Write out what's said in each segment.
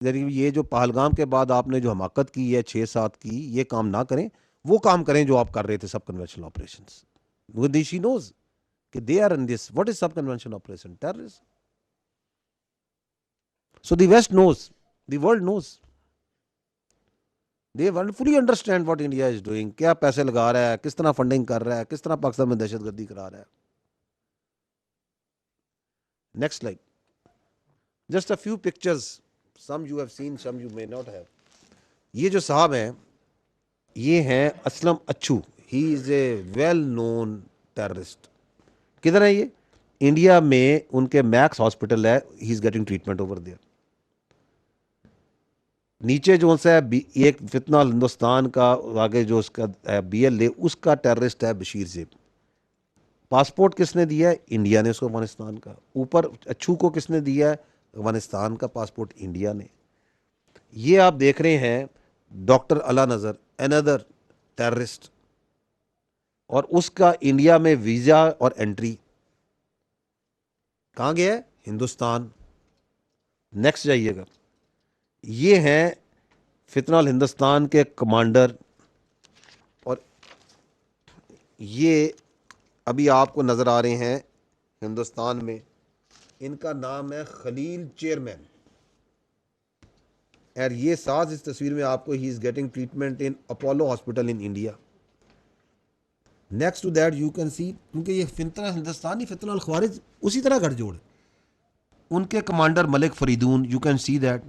ये जो पहलगाम के बाद आपने जो हमाकत की है 6-7 की, ये काम ना करें, वो काम करें जो आप कर रहे थे, सब कन्वेंशनल ऑपरेशन। शी नोज कि they are in this, what is sub conventional operation, terrorism. So the west knows, the world knows, they fully understand what India is doing, क्या पैसे लगा रहा है, किस तरह फंडिंग कर रहा है, किस तरह पाकिस्तान में दहशतगर्दी करा रहा है। Next slide, just a few pictures, some you have seen, some you may not have. ये जो साहब हैं, ये हैं Aslam Achhu, he is a well known terrorist. किधर है ये? इंडिया में उनके मैक्स हॉस्पिटल है, he is getting treatment over there. नीचे जो सा है एक फितना हिंदुस्तान का, आगे जो उसका है BLA, उसका टेररिस्ट है बशीर जेब। पासपोर्ट किसने दिया है? इंडिया ने उसको, अफगानिस्तान का। ऊपर अच्छू को किसने दिया है? अफगानिस्तान का पासपोर्ट इंडिया ने। ये आप देख रहे हैं डॉक्टर अला नज़र, अनदर टेररिस्ट, और उसका इंडिया में वीज़ा और एंट्री कहाँ गया है? हिंदुस्तान। नेक्स्ट जाइएगा, ये हैं फितनाल हिंदुस्तान के कमांडर, और ये अभी आपको नज़र आ रहे हैं हिंदुस्तान में, इनका नाम है खलील चेयरमैन। और ये साथ इस तस्वीर में आपको, he is getting treatment in Apollo hospital in India. Next to that you can see, क्योंकि ये फितना हिंदुस्तानी फितनाल ख्वारिज उसी तरह गठजोड़, उनके commander Malik Fareedoon, you can see that,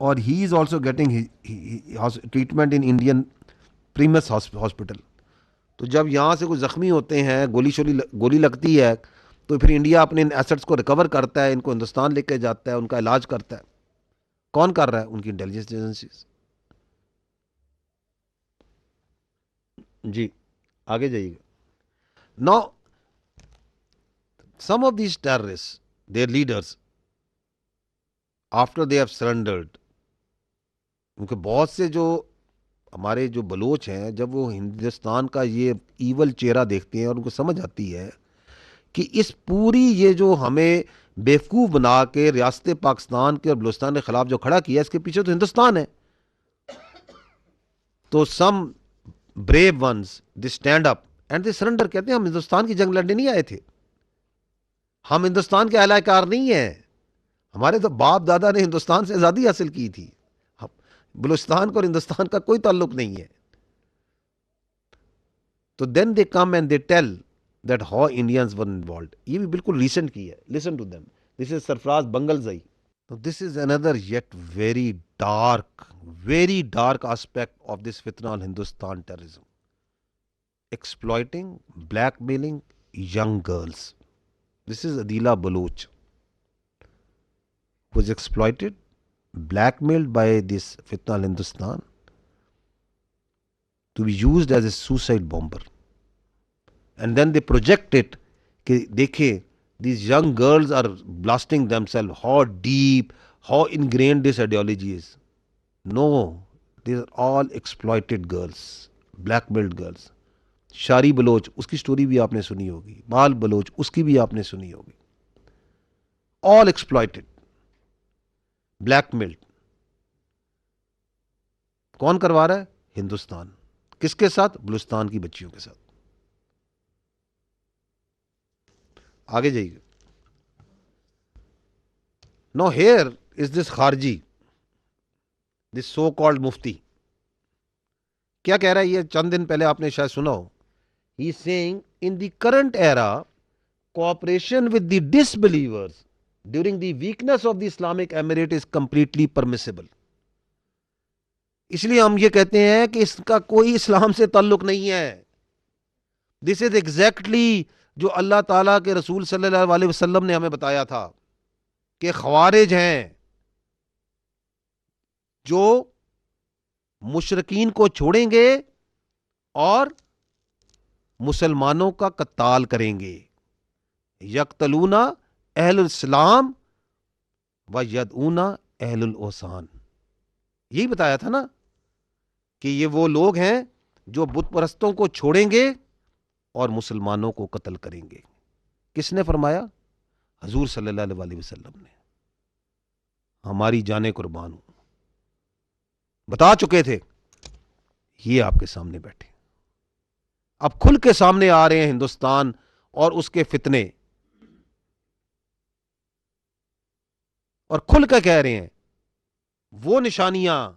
और he is also getting treatment in Indian Primus hospital. तो जब यहाँ से कोई ज़ख्मी होते हैं, गोली लगती है, तो फिर इंडिया अपने इन एसेट्स को रिकवर करता है, इनको हिंदुस्तान लेके जाता है, उनका इलाज करता है। कौन कर रहा है? उनकी इंटेलिजेंस एजेंसीज। जी, आगे जाइएगा। Now some of these terrorist, their leaders, after they have surrendered, क्योंकि बहुत से जो हमारे जो बलोच हैं, जब वो हिंदुस्तान का ये ईवल चेहरा देखते हैं और उनको समझ आती है कि इस पूरी ये जो हमें बेवकूफ़ बना के रियासत पाकिस्तान के और बलूचिस्तान के खिलाफ जो खड़ा किया, इसके पीछे तो हिंदुस्तान है। तो some brave ones they stand up and they surrender, कहते हैं हम हिंदुस्तान की जंग लड़ने नहीं आए थे, हम हिंदुस्तान के अहलाकार नहीं है, हमारे तो बाप दादा ने हिंदुस्तान से आज़ादी हासिल की थी, बलूचिस्तान को और हिंदुस्तान का कोई ताल्लुक नहीं है। तो then they come and they tell that how Indians were involve. ये भी बिल्कुल रिसेंट की है, listen to them, this is Sarfaraz Bangulzai. तो this is another yet very dark aspect of this fitna on Hindustan terrorism. Exploiting, blackmailing young girls. This is Adila Baloch, who was exploited, blackmailed by this fitna al Hindustan to be used as a suicide bomber. And then they project it कि देखे these young girls are blasting themselves, how deep, how ingrained this ideology is. No, these are all exploited girls, blackmailed girls. शारी Bloch, उसकी story भी आपने सुनी होगी, बाल Bloch, उसकी भी आपने सुनी होगी। All exploited, blackmailed. कौन करवा रहा है? हिंदुस्तान। किसके साथ? बलूचिस्तान की बच्चियों के साथ। आगे जाइए। नो हेयर इज दिस खारजी, दिस सो कॉल्ड मुफ्ती। क्या कह रहा है ये? चंद दिन पहले आपने शायद सुना हो। He is saying in the current era cooperation with the disbelievers during the weakness of the Islamic Emirate is completely permissible. इसलिए हम ये कहते हैं कि इसका कोई इस्लाम से ताल्लुक नहीं है। दिस इज एग्जैक्टली जो अल्लाह ताला के रसूल सल्लल्लाहु अलैहि वसल्लम ने हमें बताया था कि खवारिज हैं जो मुशरकीन को छोड़ेंगे और मुसलमानों का कत्ताल करेंगे। यकतलूना अहलुल इस्लाम व यदऊना अहलुल ओसान। यही बताया था ना कि ये वो लोग हैं जो बुत परस्तों को छोड़ेंगे और मुसलमानों को कत्ल करेंगे। किसने फरमाया? हजूर सल्लल्लाहु अलैहि वसल्लम ने। हमारी जाने कुर्बान हो। बता चुके थे, ये आपके सामने बैठे, अब खुल के सामने आ रहे हैं हिंदुस्तान और उसके फितने, और खुल कर कह रहे हैं वो निशानियां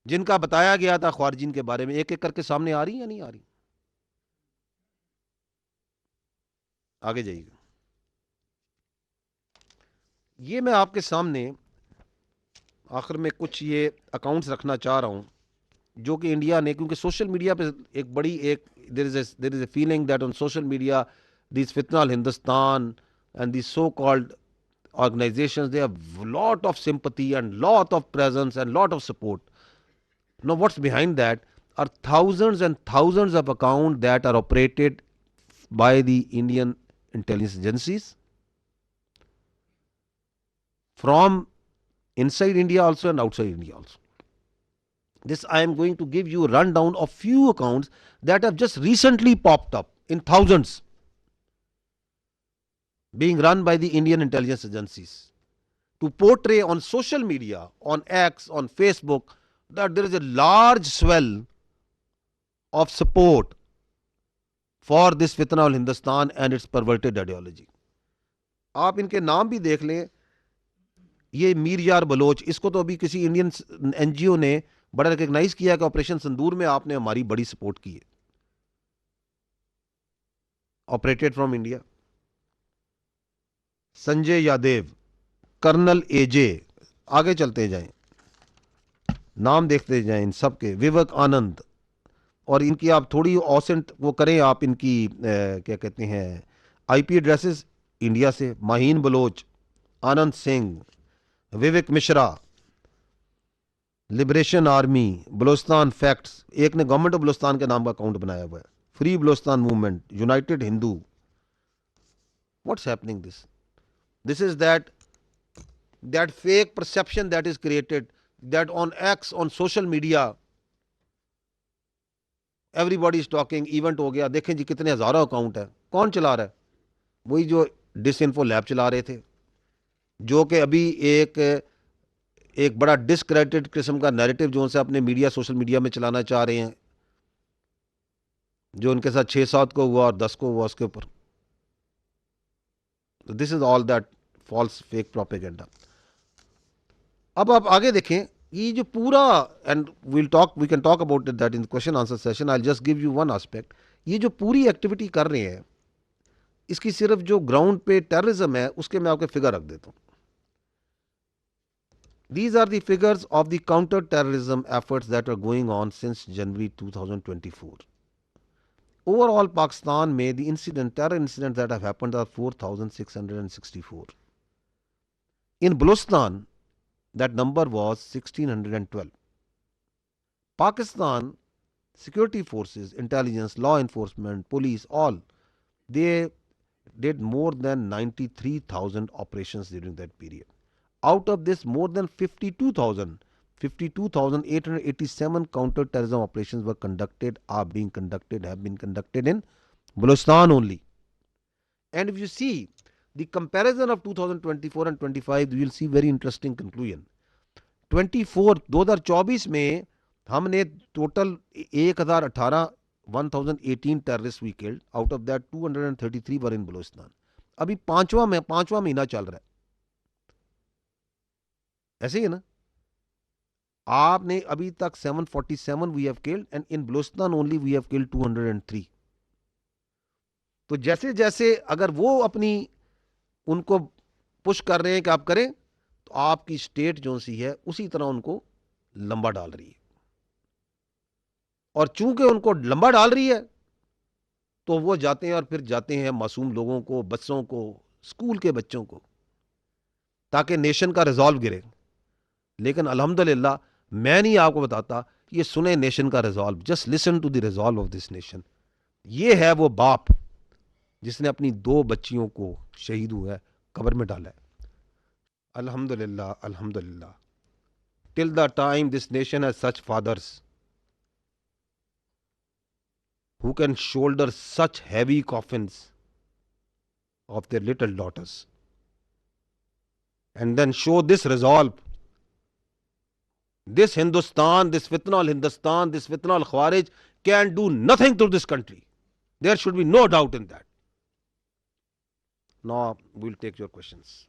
जिनका बताया गया था ख्वारिजीन के बारे में एक एक करके सामने आ रही या नहीं आ रही। आगे जाइएगा। ये मैं आपके सामने आखिर में कुछ ये अकाउंट्स रखना चाह रहा हूं जो कि इंडिया ने, क्योंकि सोशल मीडिया पे एक बड़ी एक there is a feeling that on social media this फितनाल Hindustan and this so called organizations, they have lot of sympathy and lot of presence and lot of support. Now what's behind that are thousands and thousands of accounts that are operated by the Indian intelligence agencies from inside India also and outside India also. This I am going to give you a rundown of few accounts that have just recently popped up in thousands, being run by the Indian intelligence agencies to portray on social media, on X, on Facebook, that there is a large swell of support for this fitna al Hindustan and its perverted ideology. आप इनके नाम भी देख लें, ये मीर यार Bloch, इसको तो अभी किसी इंडियन एनजीओ ने बड़ा रिकग्नाइज किया कि ऑपरेशन संदूर में आपने हमारी बड़ी सपोर्ट की है, operated from India. Sanjay Yadav, colonel AJ, आगे चलते जाएं, नाम देखते जाएं इन सबके, विवेक आनंद, और इनकी आप थोड़ी ऑसेंट वो करें, आप इनकी क्या कहते हैं आईपी एड्रेसेस इंडिया से, Maheen Baloch, Anand Singh, Vivek Mishra, liberation army, Balochistan facts, एक ने गवर्नमेंट ऑफ बलोचिस्तान के नाम का अकाउंट बनाया हुआ है, free Balochistan movement, United Hindu. What's happening this is that fake perception that is created that on x, on social media everybody is talking, event हो गया, देखें जी कितने हजारों अकाउंट है, कौन चला रहा है, वही जो डिसइंफो लैब चला रहे थे, जो कि अभी एक बड़ा डिस्क्रेडिटेड किस्म का नैरेटिव जो उनसे अपने मीडिया सोशल मीडिया में चलाना चाह रहे हैं, जो उनके साथ 6-7 को हुआ और 10 को हुआ उसके ऊपर। This is all that false fake propaganda. अब आप आगे देखें, ये जो पूरा, and we can talk about it that in question answer session, I just give you one aspect. ये जो पूरी एक्टिविटी कर रहे हैं, इसकी सिर्फ जो ग्राउंड पे टेररिज्म है उसके मैं आपके फिगर रख देता हूं। These are the figures of the counter-terrorism efforts that are going on since January 2024. Overall, Pakistan में the terror incidents that have happened are 4,664. In Balochistan, that number was 1,612. Pakistan security forces, intelligence, law enforcement, police, all, they did more than 93,000 operations during that period. Out of this, more than 52,887 counter-terrorism operations were conducted, have been conducted in Balochistan only. And if you see the comparison of 2024 and 25, you will see very interesting conclusion. 2024 में हमने total 1018 terrorist we killed, out of that 233 were in Balochistan. अभी पांचवा महीना चल रहा है, ऐसे ही है ना। आपने अभी तक 747 we have killed and in Balochistan only we have killed 203। तो जैसे जैसे अगर वो अपनी उनको पुश कर रहे हैं कि आप करें, तो आपकी स्टेट जो सी है उसी तरह उनको लंबा डाल रही है, और चूंकि उनको लंबा डाल रही है तो वो जाते हैं और फिर जाते हैं मासूम लोगों को, बच्चों को, स्कूल के बच्चों को, ताकि नेशन का रिजॉल्व गिरे। लेकिन अल्हम्दुलिल्लाह मैं नहीं आपको बताता, ये सुने नेशन का resolve, just listen to the resolve of this nation. ये है वो बाप जिसने अपनी 2 बच्चियों को शहीद हुआ कब्र में डाला है। अल्हम्दुलिल्लाह, अल्हम्दुलिल्लाह, till the time this nation has such fathers who can shoulder such heavy coffins of their little daughters and then show this resolve, This Hindustan, this fitna al Hindustan, this fitna al Khawarij can do nothing to this country. There should be no doubt in that. Now we'll take your questions.